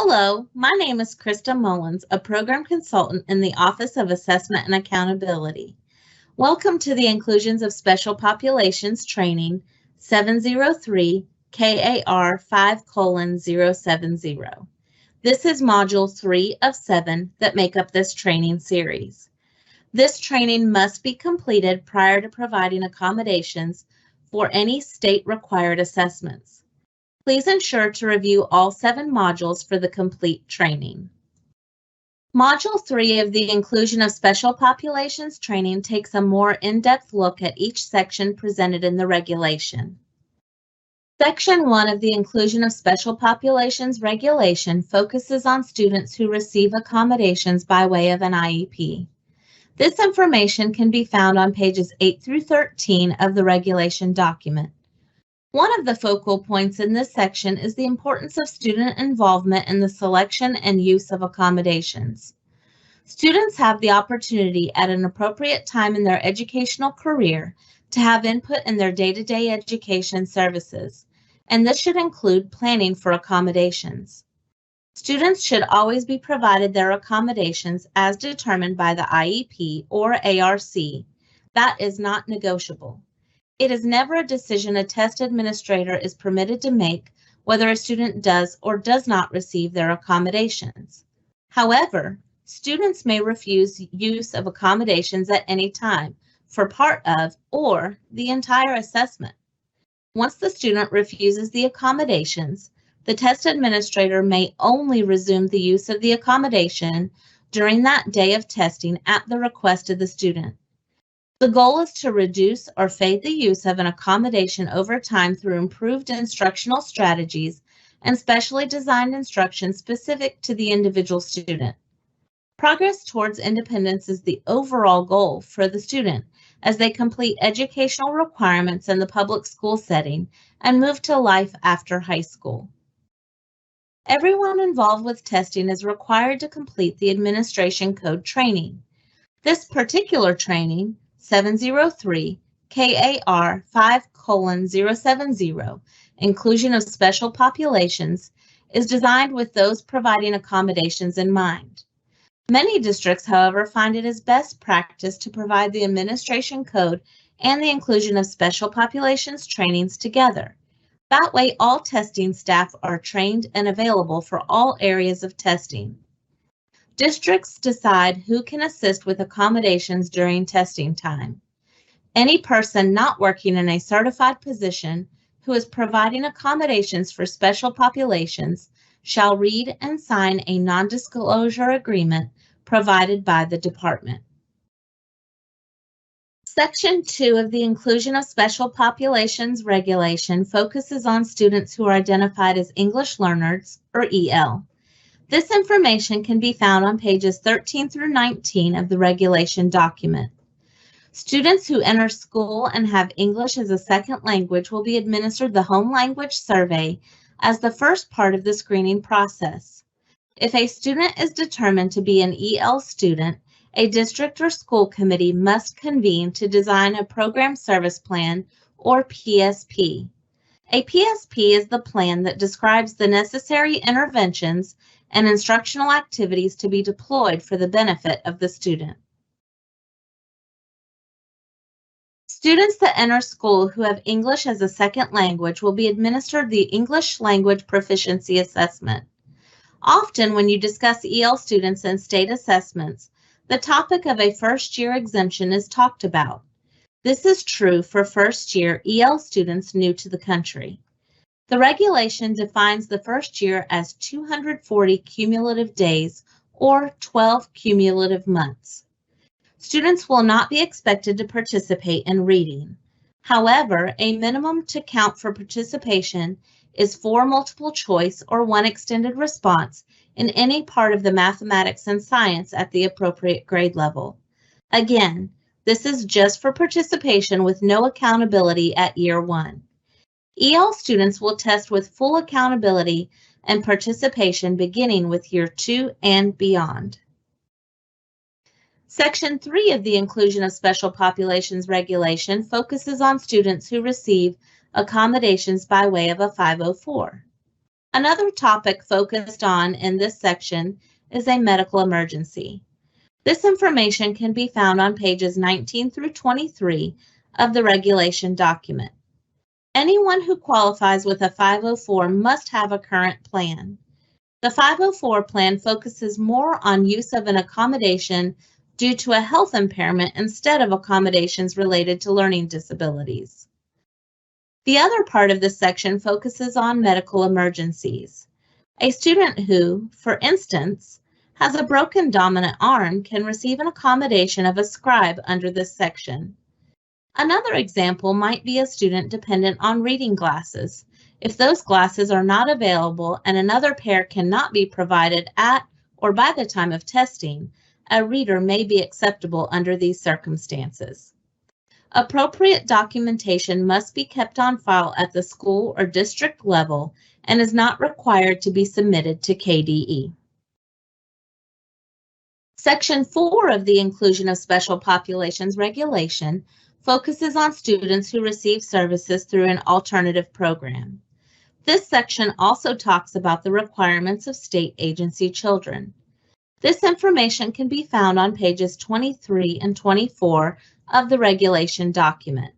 Hello, my name is Krista Mullins, a program consultant in the Office of Assessment and Accountability. Welcome to the Inclusions of Special Populations Training 703 KAR 5:070. This is Module 3 of 7 that make up this training series. This training must be completed prior to providing accommodations for any state-required assessments. Please ensure to review all 7 modules for the complete training. Module 3 of the Inclusion of Special Populations training takes a more in-depth look at each section presented in the regulation. Section 1 of the Inclusion of Special Populations regulation focuses on students who receive accommodations by way of an IEP. This information can be found on pages 8 through 13 of the regulation document. One of the focal points in this section is the importance of student involvement in the selection and use of accommodations. Students have the opportunity at an appropriate time in their educational career to have input in their day-to-day education services, and this should include planning for accommodations. Students should always be provided their accommodations as determined by the IEP or ARC. That is not negotiable. It is never a decision a test administrator is permitted to make whether a student does or does not receive their accommodations. However, students may refuse use of accommodations at any time for part of or the entire assessment. Once the student refuses the accommodations, the test administrator may only resume the use of the accommodation during that day of testing at the request of the student. The goal is to reduce or fade the use of an accommodation over time through improved instructional strategies and specially designed instruction specific to the individual student. Progress towards independence is the overall goal for the student as they complete educational requirements in the public school setting and move to life after high school. Everyone involved with testing is required to complete the administration code training. This particular training, 703 KAR 5:070, Inclusion of Special Populations, is designed with those providing accommodations in mind. Many districts, however, find it is best practice to provide the administration code and the inclusion of special populations trainings together. That way, all testing staff are trained and available for all areas of testing. Districts decide who can assist with accommodations during testing time. Any person not working in a certified position who is providing accommodations for special populations shall read and sign a non-disclosure agreement provided by the department. Section 2 of the Inclusion of Special Populations regulation focuses on students who are identified as English learners, or EL. This information can be found on pages 13 through 19 of the regulation document. Students who enter school and have English as a second language will be administered the home language survey as the first part of the screening process. If a student is determined to be an EL student, a district or school committee must convene to design a program service plan, or PSP. A PSP is the plan that describes the necessary interventions and instructional activities to be deployed for the benefit of the student. Students that enter school who have English as a second language will be administered the English Language Proficiency Assessment. Often when you discuss EL students and state assessments, the topic of a first-year exemption is talked about. This is true for first-year EL students new to the country. The regulation defines the first year as 240 cumulative days or 12 cumulative months. Students will not be expected to participate in reading. However, a minimum to count for participation is 4 multiple choice or 1 extended response in any part of the mathematics and science at the appropriate grade level. Again, this is just for participation with no accountability at year 1. EL students will test with full accountability and participation beginning with year 2 and beyond. Section 3 of the Inclusion of Special Populations regulation focuses on students who receive accommodations by way of a 504. Another topic focused on in this section is a medical emergency. This information can be found on pages 19 through 23 of the regulation document. Anyone who qualifies with a 504 must have a current plan. The 504 plan focuses more on use of an accommodation due to a health impairment instead of accommodations related to learning disabilities. The other part of this section focuses on medical emergencies. A student who, for instance, has a broken dominant arm can receive an accommodation of a scribe under this section. Another example might be a student dependent on reading glasses. If those glasses are not available and another pair cannot be provided at or by the time of testing, a reader may be acceptable under these circumstances. Appropriate documentation must be kept on file at the school or district level and is not required to be submitted to KDE. Section 4 of the Inclusion of Special Populations Regulation focuses on students who receive services through an alternative program. This section also talks about the requirements of state agency children. This information can be found on pages 23 and 24 of the regulation document.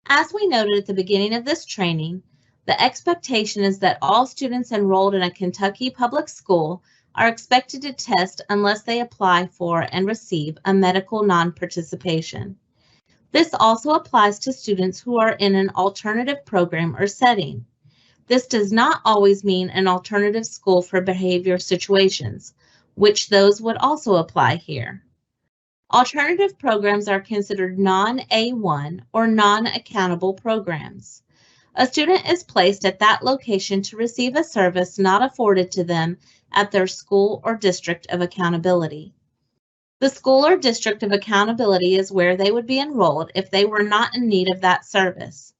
As we noted at the beginning of this training, the expectation is that all students enrolled in a Kentucky public school are expected to test unless they apply for and receive a medical non-participation. This also applies to students who are in an alternative program or setting. This does not always mean an alternative school for behavior situations, which those would also apply here. Alternative programs are considered non-A1 or non-accountable programs. A student is placed at that location to receive a service not afforded to them at their school or district of accountability. The school or district of accountability is where they would be enrolled if they were not in need of that service.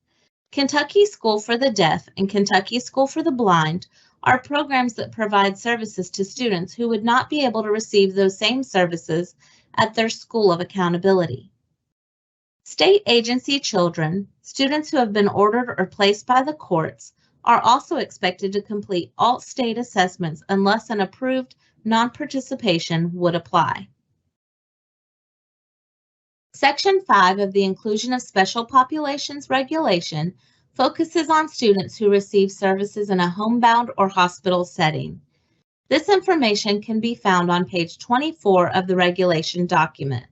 Kentucky School for the Deaf and Kentucky School for the Blind are programs that provide services to students who would not be able to receive those same services at their school of accountability. State agency children, students who have been ordered or placed by the courts, are also expected to complete all state assessments unless an approved non-participation would apply. Section 5 of the Inclusion of Special Populations Regulation focuses on students who receive services in a homebound or hospital setting. This information can be found on page 24 of the regulation document.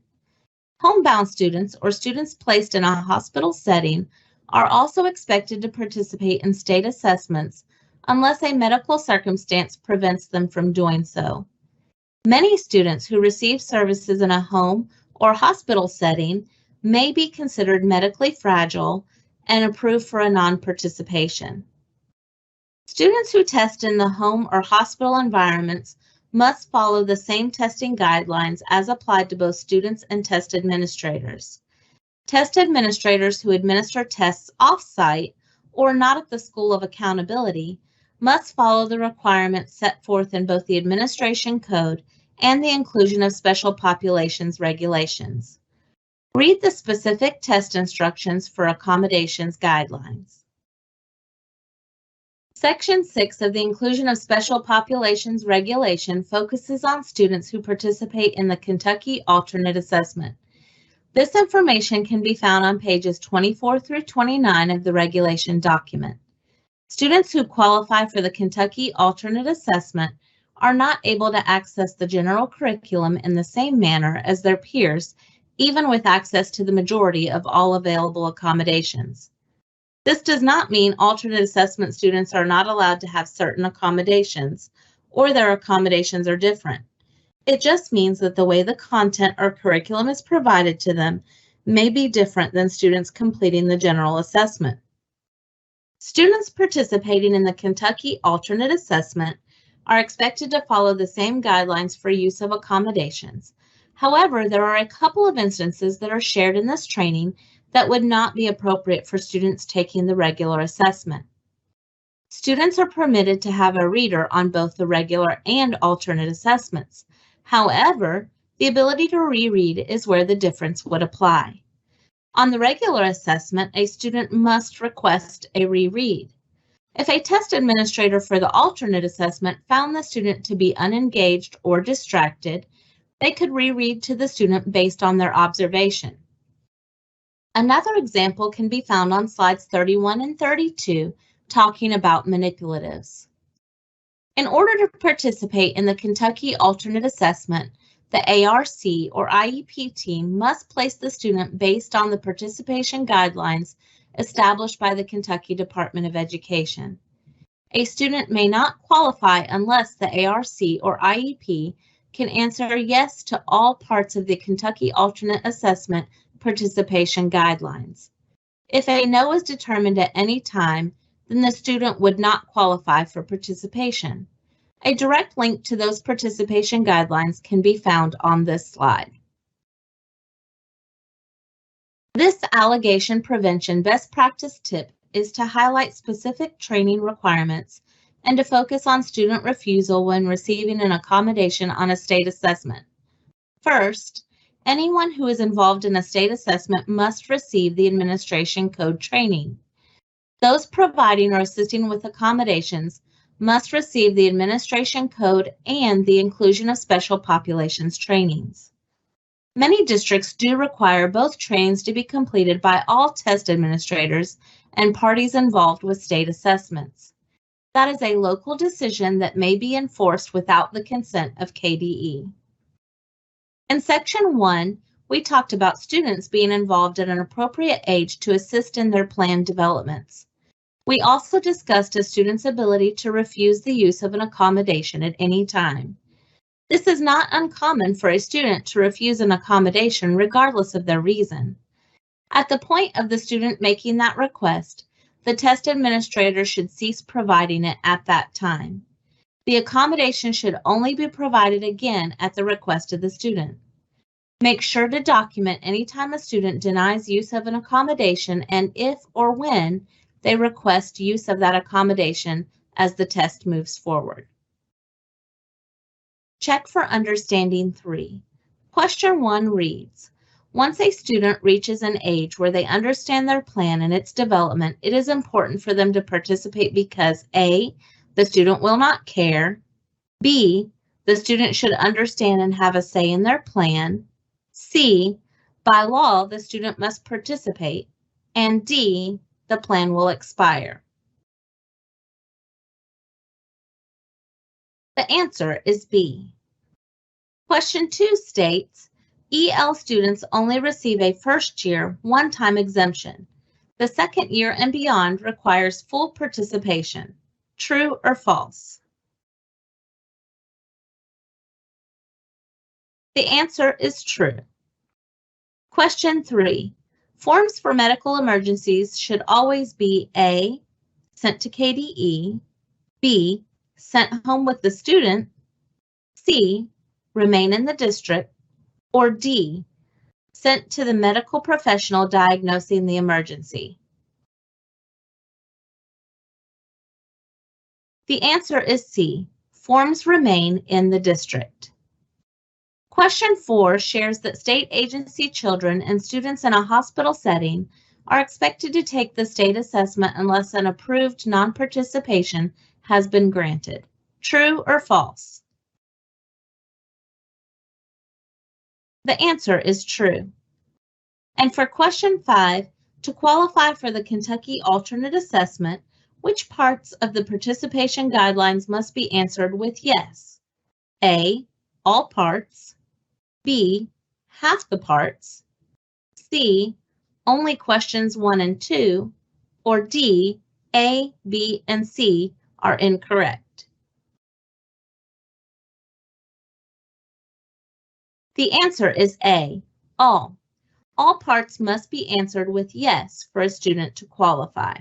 Homebound students or students placed in a hospital setting are also expected to participate in state assessments unless a medical circumstance prevents them from doing so. Many students who receive services in a home or hospital setting may be considered medically fragile and approved for a non-participation. Students who test in the home or hospital environments must follow the same testing guidelines as applied to both students and test administrators. Test administrators who administer tests off-site or not at the school of accountability must follow the requirements set forth in both the Administration Code and the Inclusion of Special Populations Regulations. Read the specific test instructions for accommodations guidelines. Section 6 of the Inclusion of Special Populations Regulation focuses on students who participate in the Kentucky Alternate Assessment. This information can be found on pages 24 through 29 of the regulation document. Students who qualify for the Kentucky Alternate Assessment are not able to access the general curriculum in the same manner as their peers, even with access to the majority of all available accommodations. This does not mean alternate assessment students are not allowed to have certain accommodations or their accommodations are different. It just means that the way the content or curriculum is provided to them may be different than students completing the general assessment. Students participating in the Kentucky Alternate Assessment are expected to follow the same guidelines for use of accommodations. However, there are a couple of instances that are shared in this training that would not be appropriate for students taking the regular assessment. Students are permitted to have a reader on both the regular and alternate assessments. However, the ability to reread is where the difference would apply. On the regular assessment, a student must request a reread. If a test administrator for the alternate assessment found the student to be unengaged or distracted, they could reread to the student based on their observation. Another example can be found on slides 31 and 32, talking about manipulatives. In order to participate in the Kentucky Alternate Assessment, the ARC or IEP team must place the student based on the participation guidelines established by the Kentucky Department of Education. A student may not qualify unless the ARC or IEP can answer yes to all parts of the Kentucky Alternate Assessment participation guidelines. If a no is determined at any time, then the student would not qualify for participation. A direct link to those participation guidelines can be found on this slide. This allegation prevention best practice tip is to highlight specific training requirements and to focus on student refusal when receiving an accommodation on a state assessment. First, anyone who is involved in a state assessment must receive the administration code training. Those providing or assisting with accommodations must receive the administration code and the inclusion of special populations trainings. Many districts do require both trainings to be completed by all test administrators and parties involved with state assessments. That is a local decision that may be enforced without the consent of KDE. In Section 1, we talked about students being involved at an appropriate age to assist in their planned developments. We also discussed a student's ability to refuse the use of an accommodation at any time. This is not uncommon for a student to refuse an accommodation regardless of their reason. At the point of the student making that request, the test administrator should cease providing it at that time. The accommodation should only be provided again at the request of the student. Make sure to document any time a student denies use of an accommodation and if or when they request use of that accommodation as the test moves forward. Check for understanding 3. Question 1 reads, once a student reaches an age where they understand their plan and its development, it is important for them to participate because A, the student will not care, B, the student should understand and have a say in their plan, C, by law, the student must participate, and D, the plan will expire. The answer is B. Question 2 states, EL students only receive a first-year, one-time exemption. The second year and beyond requires full participation. True or false? The answer is true. Question 3. Forms for medical emergencies should always be A, sent to KDE, B, sent home with the student, C, remain in the district, or D, sent to the medical professional diagnosing the emergency. The answer is C, forms remain in the district. Question 4 shares that state agency children and students in a hospital setting are expected to take the state assessment unless an approved non-participation has been granted. True or false? The answer is true. And for question 5, to qualify for the Kentucky Alternate Assessment, which parts of the participation guidelines must be answered with yes? A, all parts, B, half the parts, C, only questions 1 and 2, or D, A, B, and C are incorrect. The answer is A, all. All parts must be answered with yes for a student to qualify.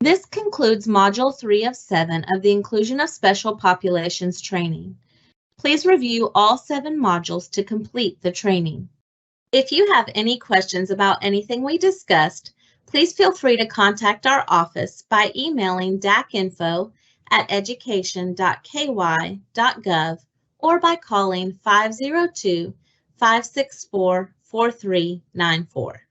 This concludes Module 3 of 7 of the Inclusion of Special Populations training. Please review all 7 modules to complete the training. If you have any questions about anything we discussed, please feel free to contact our office by emailing dacinfo@education.ky.gov or by calling 502-564-4394.